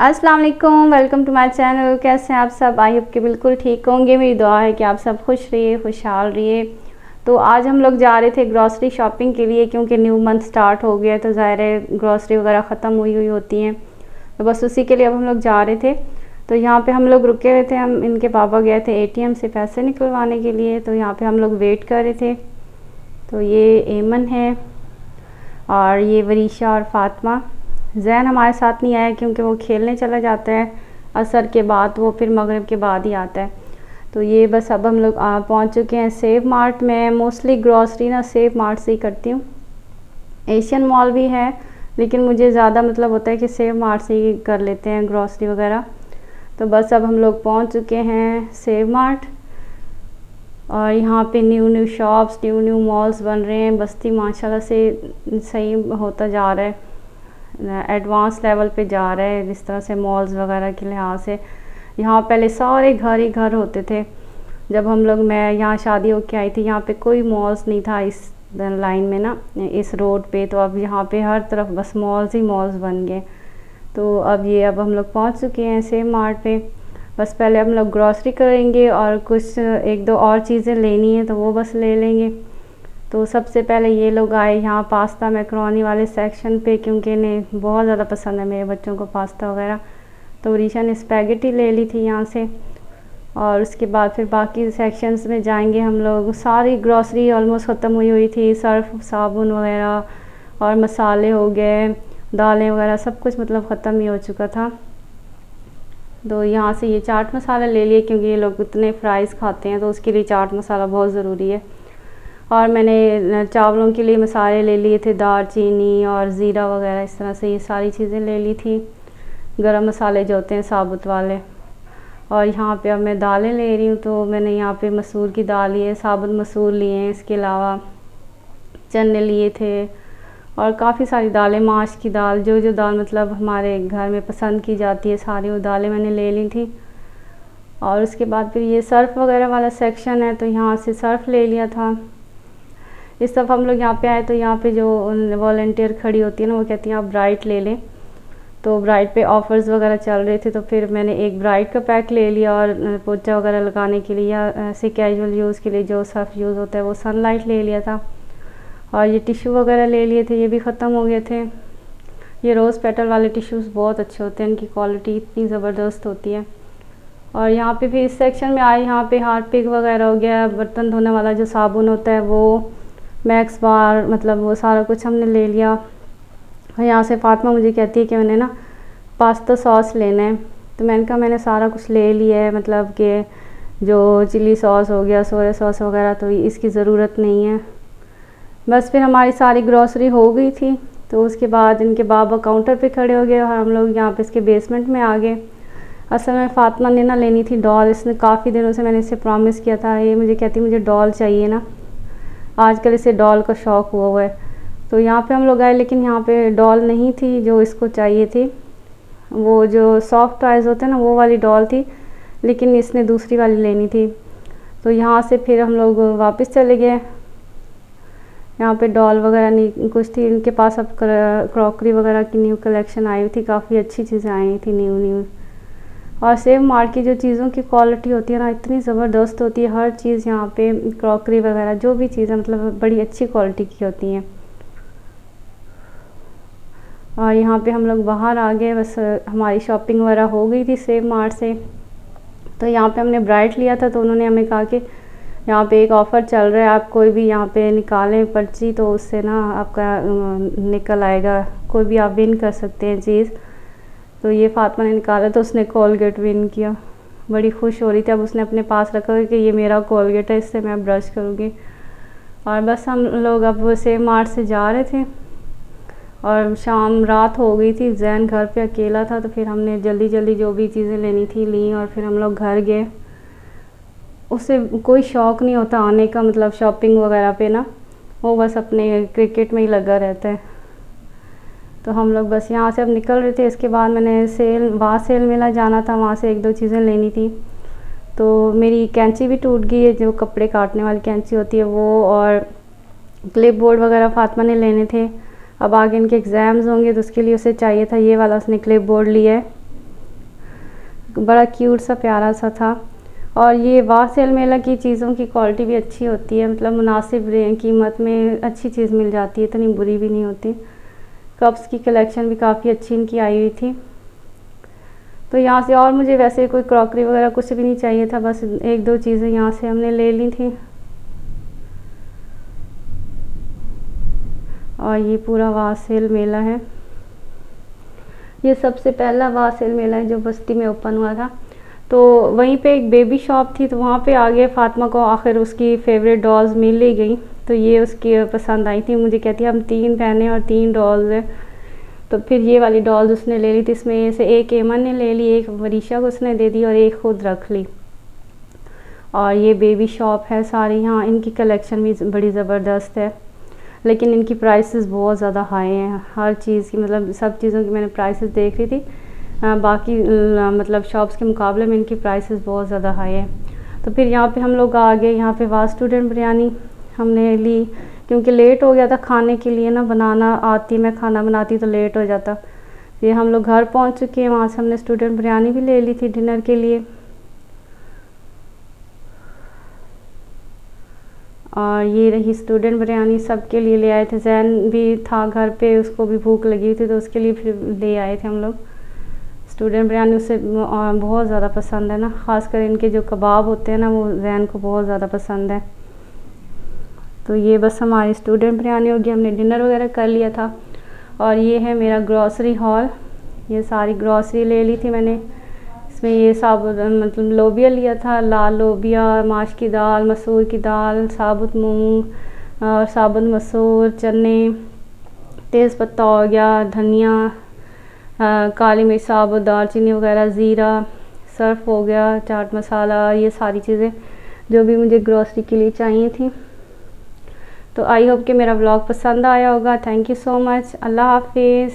अस्सलाम वालेकुम, welcome to my channel. कैसे हैं आप सब? आई होप कि बिल्कुल ठीक होंगे। मेरी दुआ है कि आप सब खुश रहिए, खुशहाल रहिए। तो आज हम लोग जा रहे थे ग्रॉसरी शॉपिंग के लिए, क्योंकि न्यू मंथ स्टार्ट हो गया है तो ज़ाहिर है ग्रॉसरी वगैरह ख़त्म हुई होती हैं, तो बस उसी के लिए अब हम लोग जा रहे थे। तो यहाँ पे हम लोग रुके हुए थे, हम इनके पापा गए थे एटीएम से पैसे निकलवाने के लिए, तो यहाँ पे हम लोग वेट कर रहे थे। तो ये एमन है और ये वरीशा और फातिमा। जैन हमारे साथ नहीं आया क्योंकि वो खेलने चला जाता है असर के बाद, वो फिर मगरिब के बाद ही आता है। तो ये बस अब हम लोग पहुँच चुके हैं सेव मार्ट में। मोस्टली ग्रॉसरी ना सेव मार्ट से ही करती हूँ। एशियन मॉल भी है लेकिन मुझे ज़्यादा मतलब होता है कि सेव मार्ट से ही कर लेते हैं ग्रॉसरी वगैरह। तो बस अब हम लोग पहुँच चुके हैं सेव मार्ट और यहाँ पे न्यू शॉप्स, न्यू मॉल्स बन रहे हैं। बस्ती माशाल्लाह से सही होता जा रहा है, एडवांस लेवल पे जा रहा है जिस तरह से मॉल्स वगैरह के लिहाज से। यहाँ पहले सारे घर ही घर होते थे। जब मैं यहाँ शादी होके आई थी, यहाँ पे कोई मॉल्स नहीं था इस लाइन में ना, इस रोड पे। तो अब यहाँ पे हर तरफ बस मॉल्स ही मॉल्स बन गए। तो अब हम लोग पहुँच चुके हैं सेव मार्ट पे। बस पहले हम लोग ग्रॉसरी करेंगे और कुछ एक दो और चीज़ें लेनी है तो वो बस ले लेंगे। तो सबसे पहले ये लोग आए यहाँ पास्ता मैकरोनी वाले सेक्शन पे, क्योंकि इन्हें बहुत ज़्यादा पसंद है मेरे बच्चों को पास्ता वगैरह। तो रीशा ने स्पैगेटी ले ली थी यहाँ से और उसके बाद फिर बाकी सेक्शंस में जाएंगे हम लोग। सारी ग्रॉसरी ऑलमोस्ट ख़त्म हुई थी, सर्फ साबुन वगैरह और मसाले हो गए, दालें वगैरह सब कुछ मतलब ख़त्म ही हो चुका था। तो यहाँ से ये चाट मसाला ले लिए क्योंकि ये लोग इतने फ्राइज़ खाते हैं तो उसके लिए चाट मसाला बहुत ज़रूरी है। और मैंने चावलों के लिए मसाले ले लिए थे, दालचीनी और ज़ीरा वगैरह, इस तरह से ये सारी चीज़ें ले ली थी, गरम मसाले जो होते हैं साबुत वाले। और यहाँ पे अब मैं दालें ले रही हूँ, तो मैंने यहाँ पे मसूर की दाल ली है, साबुत मसूर लिए हैं, इसके अलावा चने लिए थे और काफ़ी सारी दालें, माश की दाल, जो दाल मतलब हमारे घर में पसंद की जाती है सारी वो दालें मैंने ले ली थी। और उसके बाद फिर ये सर्फ़ वगैरह वाला सेक्शन है तो यहाँ से सर्फ़ ले लिया था। इस दफ़ा हम लोग यहाँ पे आए तो यहाँ पे जो वॉलंटियर खड़ी होती है ना, वो कहती हैं आप ब्राइट ले लें। तो ब्राइट पे ऑफ़र्स वगैरह चल रहे थे तो फिर मैंने एक ब्राइट का पैक ले लिया और पोंछा वगैरह लगाने के लिए या ऐसे कैजुअल यूज़ के लिए जो सर्फ यूज़ होता है वो सनलाइट ले लिया था। और ये टिश्यू वगैरह ले लिए थे, ये भी ख़त्म हो गए थे। ये रोज़ पेटल वाले टिश्यूज़ बहुत अच्छे होते हैं, इनकी क्वालिटी इतनी ज़बरदस्त होती है। और यहाँ पे भी इस सेक्शन में आए, यहाँ पे हार्पिक वगैरह हो गया, बर्तन धोने वाला जो साबुन होता है वो, मैक्स बार, मतलब वो सारा कुछ हमने ले लिया। और यहाँ से फातिमा मुझे कहती है कि मैंने ना पास्ता सॉस लेना है, तो मैंने कहा मैंने सारा कुछ ले लिया है, मतलब कि जो चिली सॉस हो गया, सोया सॉस वगैरह, तो इसकी ज़रूरत नहीं है। बस फिर हमारी सारी ग्रॉसरी हो गई थी। तो उसके बाद इनके बाबा काउंटर पे खड़े हो गए और हम लोग यहाँ पे इसके बेसमेंट में आ गए। असल में फातिमा ने ना लेनी थी डॉल, इसने काफ़ी दिनों से मैंने इसे प्रॉमिस किया था, ये मुझे कहती मुझे डॉल चाहिए ना, आजकल इसे डॉल का शौक़ हुआ है। तो यहाँ पे हम लोग आए लेकिन यहाँ पे डॉल नहीं थी जो इसको चाहिए थी। वो जो सॉफ्ट टॉयज़ होते हैं ना वो वाली डॉल थी, लेकिन इसने दूसरी वाली लेनी थी। तो यहाँ से फिर हम लोग वापस चले गए। यहाँ पे डॉल वगैरह नहीं कुछ थी इनके पास। अब क्रॉकरी वगैरह की न्यू कलेक्शन आई हुई थी, काफ़ी अच्छी चीज़ें आई थी न्यू। और सेव मार्ट की जो चीज़ों की क्वालिटी होती है ना, इतनी ज़बरदस्त होती है। हर चीज़ यहाँ पे क्रॉकरी वगैरह जो भी चीज़ें मतलब बड़ी अच्छी क्वालिटी की होती हैं। और यहाँ पे हम लोग बाहर आ गए, बस हमारी शॉपिंग वगैरह हो गई थी सेव मार्ट से। तो यहाँ पे हमने ब्राइट लिया था, तो उन्होंने हमें कहा कि यहाँ पे एक ऑफ़र चल रहा है, आप कोई भी यहाँ पे निकालें पर्ची तो उससे ना आपका निकल आएगा, कोई भी आप विन कर सकते हैं चीज़। तो ये फातिमा ने निकाला तो उसने कोलगेट विन किया, बड़ी खुश हो रही थी। अब उसने अपने पास रखा कि ये मेरा कोलगेट है, इससे मैं ब्रश करूँगी। और बस हम लोग अब सेव मार्ट से जा रहे थे और शाम रात हो गई थी, जैन घर पे अकेला था, तो फिर हमने जल्दी जो भी चीज़ें लेनी थी ली और फिर हम लोग घर गए। उससे कोई शौक़ नहीं होता आने का, मतलब शॉपिंग वगैरह पे ना, वो बस अपने क्रिकेट में ही लगा रहता है। तो हम लोग बस यहाँ से अब निकल रहे थे। इसके बाद मैंने सेल मेला जाना था, वहाँ से एक दो चीज़ें लेनी थी। तो मेरी कैंची भी टूट गई है, जो कपड़े काटने वाली कैंची होती है वो, और क्लिप बोर्ड वगैरह फातिमा ने लेने थे। अब आगे इनके एग्ज़ाम्स होंगे तो उसके लिए उसे चाहिए था ये वाला, उसने क्लिप बोर्ड लिया है। बड़ा क्यूट सा प्यारा सा था। और ये वाह सेल मेला की चीज़ों की क्वालिटी भी अच्छी होती है, मतलब मुनासिब कीमत में अच्छी चीज़ मिल जाती है, इतनी बुरी भी नहीं होती। कप्स की कलेक्शन भी काफ़ी अच्छी इनकी आई हुई थी। तो यहाँ से और मुझे वैसे कोई क्रॉकरी वगैरह कुछ भी नहीं चाहिए था, बस एक दो चीज़ें यहाँ से हमने ले ली थी। और ये पूरा वाह सेल मेला है। ये सबसे पहला वाह सेल मेला है जो बस्ती में ओपन हुआ था। तो वहीं पे एक बेबी शॉप थी, तो वहाँ पे आगे फ़ातिमा को आखिर उसकी फ़ेवरेट डॉल्स मिल ही गई, तो ये उसकी पसंद आई थी। मुझे कहती है हम 3 बहनें और 3 डॉल्स हैं, तो फिर ये वाली डॉल्स उसने ले ली थी। इसमें से एक एमन ने ले ली, एक वरीशा को उसने दे दी और एक खुद रख ली। और ये बेबी शॉप है सारी, यहाँ इनकी कलेक्शन भी बड़ी ज़बरदस्त है, लेकिन इनकी प्राइसेस बहुत ज़्यादा हाई हैं हर चीज़ की, मतलब सब चीज़ों की मैंने प्राइसेस देख रही थी। बाकी मतलब शॉप्स के मुकाबले में इनकी प्राइसेस बहुत ज़्यादा हाई है। तो फिर यहाँ पे हम लोग आ गए, यहाँ पे वाह स्टूडेंट बिरयानी हमने ली, क्योंकि लेट हो गया था खाने के लिए ना, बनाना आती मैं खाना बनाती तो लेट हो जाता। ये हम लोग घर पहुँच चुके हैं, वहाँ से हमने स्टूडेंट बिरयानी भी ले ली थी डिनर के लिए। और ये रही स्टूडेंट बिरयानी, सबके लिए ले आए थे। जैन भी था घर पे, उसको भी भूख लगी हुई थी, तो उसके लिए फिर ले आए थे हम लोग स्टूडेंट बिरयानी। उसे बहुत ज़्यादा पसंद है ना, ख़ासकर इनके जो कबाब होते हैं ना, वो जैन को बहुत ज़्यादा पसंद है। तो ये बस हमारी स्टूडेंट बिरयानी होगी, हमने डिनर वगैरह कर लिया था। और ये है मेरा ग्रॉसरी हॉल, ये सारी ग्रॉसरी ले ली थी मैंने। इसमें ये साबुत मतलब लोबिया लिया था, लाल लोबिया, माश की दाल, मसूर की दाल, साबुत मूंग और साबुत मसूर, चने, तेज़पत्ता हो गया, धनिया, काली मिर्च साबुत, दालचीनी वगैरह, ज़ीरा, सर्फ हो गया, चाट मसाला, ये सारी चीज़ें जो भी मुझे ग्रॉसरी के लिए चाहिए थी। तो आई होप कि मेरा व्लॉग पसंद आया होगा। Thank you so much. अल्लाह हाफिज़।